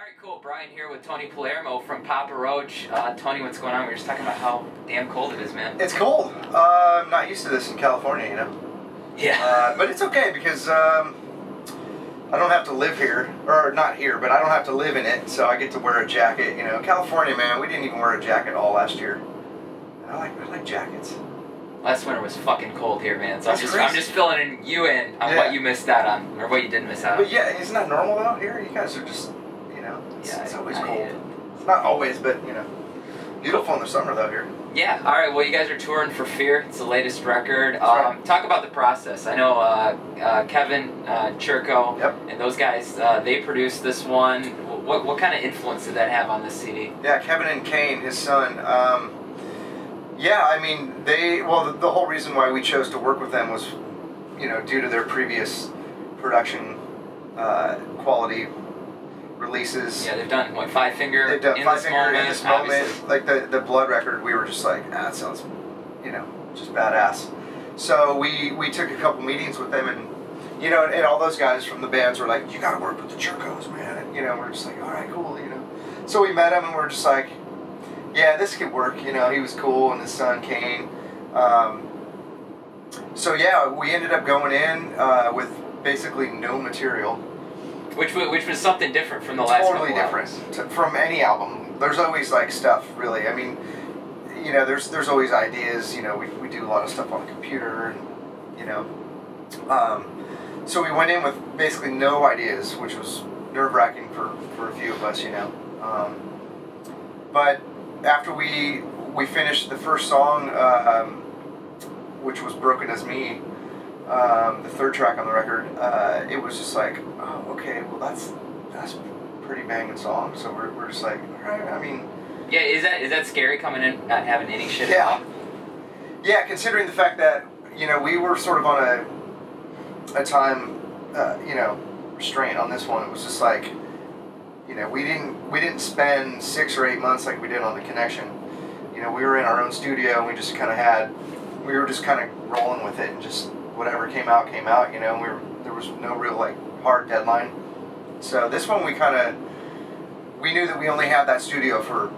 Alright, cool. Bryan here with Tony Palermo from Papa Roach. Tony, what's going on? We were just talking about how damn cold it is, man. It's cold. I'm not used to this in California, you know? Yeah. But it's okay because I don't have to live here. Or not here, but I don't have to live in it, so I get to wear a jacket, you know? California, man, we didn't even wear a jacket all last year. And I like jackets. Last winter was fucking cold here, man. So I'm That's just filling you in on what you missed out on, or what you didn't miss out on. But yeah, isn't that normal though here? You guys are just, you know, it's always cold. It's not always, but, you know, beautiful in the summer though here. Yeah, alright, well you guys are touring for F.E.A.R. It's the latest record. Right. Talk about the process. I know Kevin, Churko, and those guys, they produced this one. What kind of influence did that have on this CD? Yeah, Kevin and Kane, his son, yeah, I mean, the whole reason why we chose to work with them was, you know, due to their previous production quality releases. Yeah, they've done, what, Five Finger? They've done Five Finger in this moment. Obviously. Like the Blood record, we were just like, that sounds, you know, just badass. So we took a couple meetings with them, and, you know, and all those guys from the bands were like, you gotta work with the Churkos, man. And, you know, we're just like, all right, cool, you know. So we met him, and we're just like, yeah, this could work, you know, he was cool, and his son Kane. So yeah, we ended up going in with basically no material. Which was something different from the last couple Totally different from any album. There's always like stuff, really. I mean, you know, there's always ideas, you know, we do a lot of stuff on the computer, and, you know. So we went in with basically no ideas, which was nerve-wracking for a few of us, you know. But after we finished the first song, which was Broken As Me, the third track on the record, it was just like, oh, okay, well that's a pretty banging song. So we're just like, all right, I mean, yeah, is that scary coming in not having any shit yeah. out? Yeah, considering the fact that, you know, we were sort of on a time, you know, restraint on this one. It was just like, you know, we didn't spend 6 or 8 months like we did on The Connection. You know, we were in our own studio, and we just kind of we were just kind of rolling with it, and just whatever came out, you know, and there was no real, like, hard deadline. So this one we knew that we only had that studio for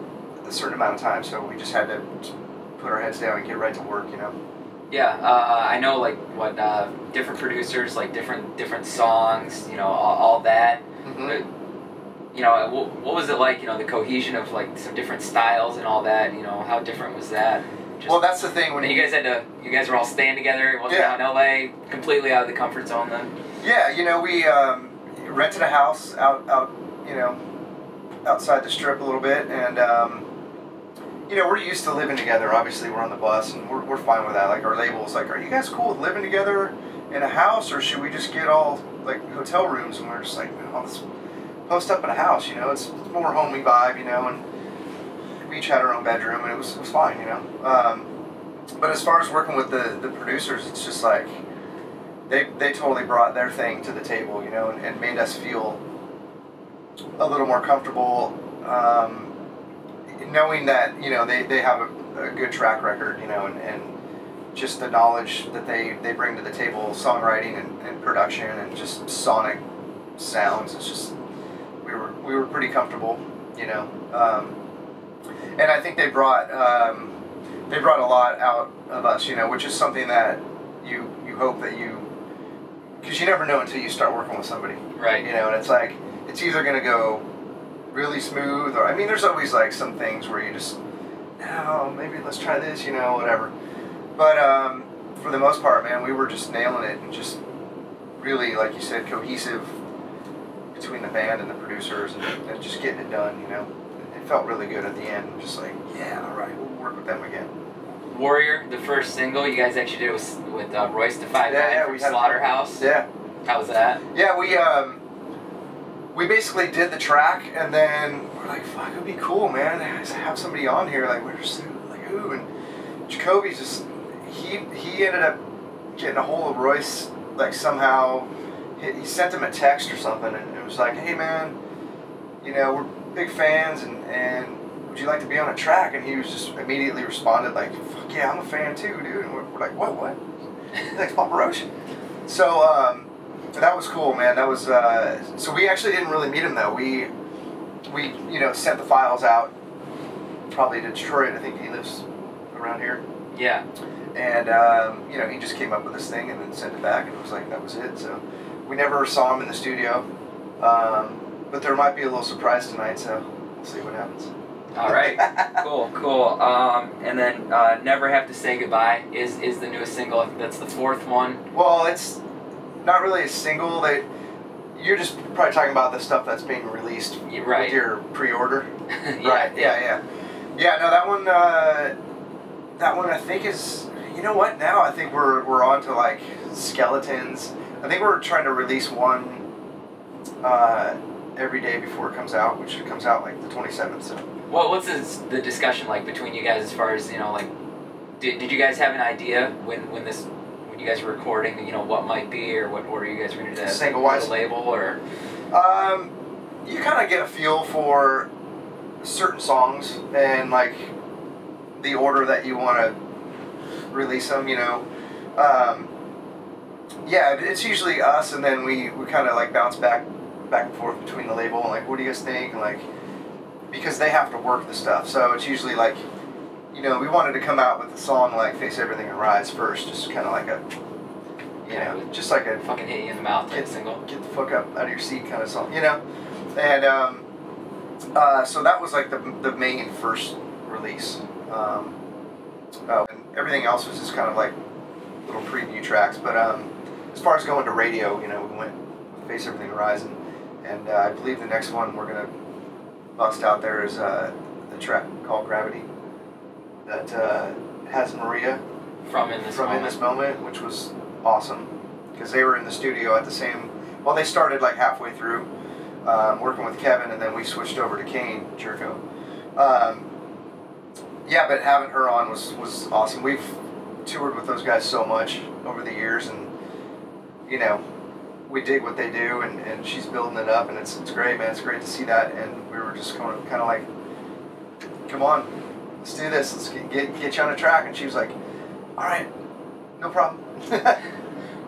a certain amount of time, so we just had to put our heads down and get right to work, you know. Yeah, I know, like, what, different producers, like, different songs, you know, all that. Mm-hmm. But, you know, what was it like, you know, the cohesion of, like, some different styles and all that, you know, how different was that? Just, well, that's the thing. When you guys were all staying together, it wasn't out in LA, completely out of the comfort zone then? Yeah, you know, we rented a house out, you know, outside the strip a little bit, and, you know, we're used to living together. Obviously, we're on the bus, and we're fine with that. Like, our label's like, are you guys cool with living together in a house, or should we just get all, like, hotel rooms? And we're just like, no, let's post up in a house, you know, it's more homey vibe, you know, and we each had our own bedroom, and it was fine, you know. But as far as working with the producers, it's just like, they totally brought their thing to the table, you know, and made us feel a little more comfortable, knowing that, you know, they have a good track record, you know, and just the knowledge that they bring to the table, songwriting and production and just sonic sounds. It's just, we were pretty comfortable, you know, and I think they brought a lot out of us, you know, which is something that you hope that because you never know until you start working with somebody, right? You know, and it's like, it's either gonna go really smooth, or, I mean, there's always like some things where you just, no, maybe let's try this, you know, whatever. But for the most part, man, we were just nailing it, and just really, like you said, cohesive between the band and the producers, and just getting it done, you know. It felt really good at the end. Just like, yeah, all right, we'll work with them again. Warrior, the first single you guys actually did with Royce da 5'9" from Slaughterhouse. Yeah. How was that? Yeah, we basically did the track, and then we're like, fuck, it'd be cool, man, to have somebody on here. Like, we're just like, who? And Jacoby's just, he ended up getting a hold of Royce, like, somehow. He sent him a text or something, and it was like, hey, man, you know, we're big fans, and would you like to be on a track? And he was just immediately responded like, fuck yeah, I'm a fan too, dude. And we're like, what? Thanks, Papa Roach. So that was cool, man. That was so we actually didn't really meet him though. we, you know, sent the files out, probably to Detroit. I think he lives around here. Yeah. And, you know, he just came up with this thing and then sent it back, and it was like, that was it. So we never saw him in the studio. But there might be a little surprise tonight, so we'll see what happens. All right. Cool. And then Never Have to Say Goodbye is the newest single. I think that's the 4th one. Well, it's not really a single. You're just probably talking about the stuff that's being released with your pre-order. Yeah, right. Yeah. No, that one I think is. You know what? Now I think we're on to like Skeletons. I think we're trying to release one every day before it comes out, which comes out like the 27th. So. What's the discussion like between you guys as far as, you know, like, did you guys have an idea when you guys were recording, you know, what might be, or what order you guys were going to do? Single-wise? The label, or? You kind of get a feel for certain songs and like the order that you want to release them, you know. Yeah, it's usually us, and then we kind of like bounce back and forth between the label and like, what do you guys think? And like, because they have to work the stuff, so it's usually like, you know, we wanted to come out with a song like Face Everything and Rise first, just kind of like a, you know, just like a fucking hit you in the mouth type single. Get the fuck up out of your seat kind of song, you know. And so that was like the main first release. And everything else was just kind of like little preview tracks. But as far as going to radio, you know, we went with Face Everything and Rise, and I believe the next one we're gonna bust out there is the track called Gravity that has Maria from In This Moment, which was awesome because they were in the studio at the same. Well, they started like halfway through working with Kevin, and then we switched over to Kane Jerko. Yeah, but having her on was awesome. We've toured with those guys so much over the years, and you know, we dig what they do, and she's building it up, and it's great, man. It's great to see that, and we were just kind of like, come on, let's do this. Let's get you on a track. And she was like, all right, no problem.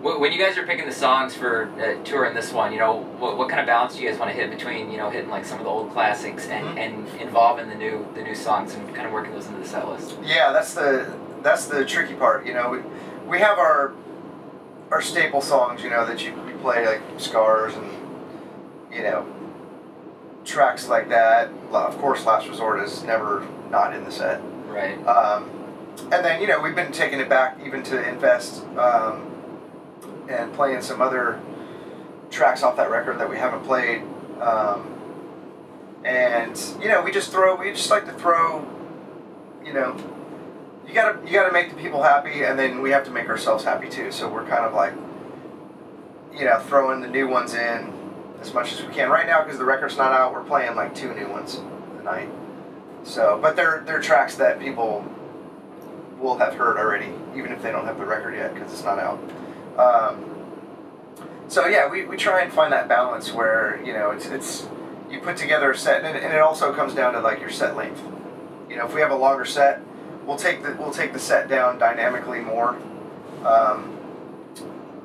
When you guys are picking the songs for touring this one, you know, what kind of balance do you guys want to hit between, you know, hitting like some of the old classics and involving the new songs and kind of working those into the set list? Yeah, that's the tricky part. You know, we have our staple songs, you know, that we play, like Scars and, you know, tracks like that. Of course, Last Resort is never not in the set. Right. And then, you know, we've been taking it back even to Invest. And playing some other tracks off that record that we haven't played, and you know, we just like to throw, you know, you gotta make the people happy, and then we have to make ourselves happy too. So we're kind of like, you know, throwing the new ones in as much as we can. Right now, because the record's not out, we're playing like 2 new ones a night. So, but they're tracks that people will have heard already, even if they don't have the record yet, because it's not out. So yeah, we try and find that balance where, you know, it's you put together a set, and it also comes down to like your set length. You know, if we have a longer set, we'll take the set down dynamically more.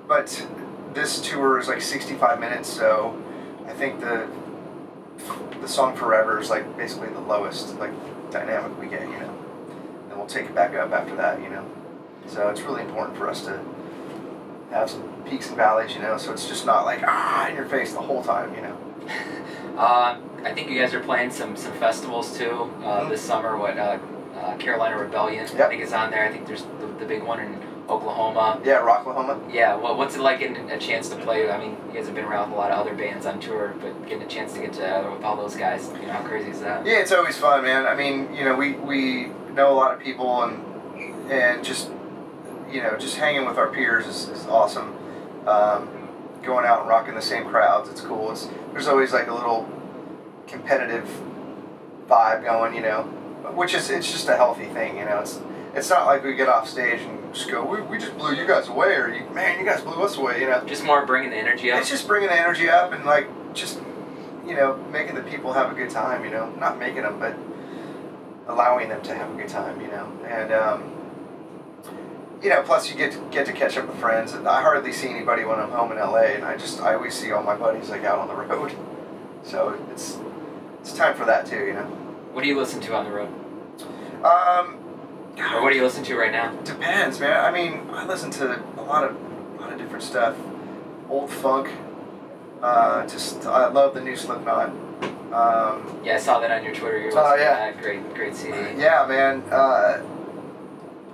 But this tour is like 65 minutes, so I think the song Forever is like basically the lowest like dynamic we get, you know, and we'll take it back up after that, you know. So it's really important for us to have some peaks and valleys, you know, so it's just not like in your face the whole time, you know. I think you guys are playing some festivals too this summer. Carolina Rebellion, I think is on there. I think there's the big one in Oklahoma. Yeah, Rocklahoma. Yeah, what's it like getting a chance to play? I mean, you guys have been around with a lot of other bands on tour, but getting a chance to get together with all those guys, you know, how crazy is that? Yeah, it's always fun, man. I mean, you know, we know a lot of people, and just, you know, just hanging with our peers is awesome. Going out and rocking the same crowds, it's cool. There's always like a little competitive vibe going, you know, which it's just a healthy thing, you know. It's not like we get off stage and just go, we just blew you guys away, or you guys blew us away, you know. Just more bringing the energy up. It's just bringing the energy up, and like just, you know, making the people have a good time, you know. Not making them, but allowing them to have a good time, you know. And you know, plus you get to catch up with friends, and I hardly see anybody when I'm home in LA, and I always see all my buddies like out on the road. So it's tight. time for that too, you know. What do you listen to on the road? God, Or what do you listen to right now? depends, man. I mean, I listen to a lot of different stuff. Old funk. I love the new Slipknot. Yeah, I saw that on your Twitter. You're listening to that. Great CD. Yeah, man.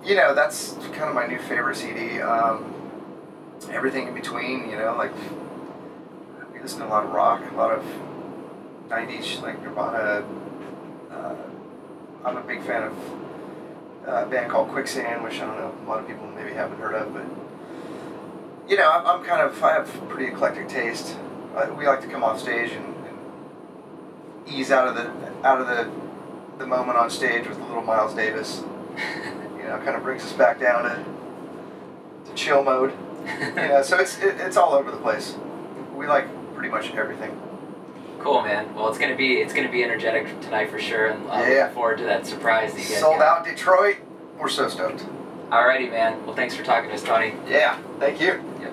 You know, that's kind of my new favorite CD. Everything in between, you know, like we listen to a lot of rock, a lot of 90s, like Nirvana. I'm a big fan of a band called Quicksand, which I don't know, a lot of people maybe haven't heard of, but you know, I have pretty eclectic taste. We like to come off stage and ease out of the moment on stage with a little Miles Davis. You know, kind of brings us back down to chill mode. You know, so it's all over the place. We like pretty much everything. Cool, man. Well, it's gonna be energetic tonight for sure, and I'm looking forward to that surprise that you guys sold got. out Detroit. We're so stoked. Alrighty, man. Well, thanks for talking to us, Tony. Yeah, thank you. Yep.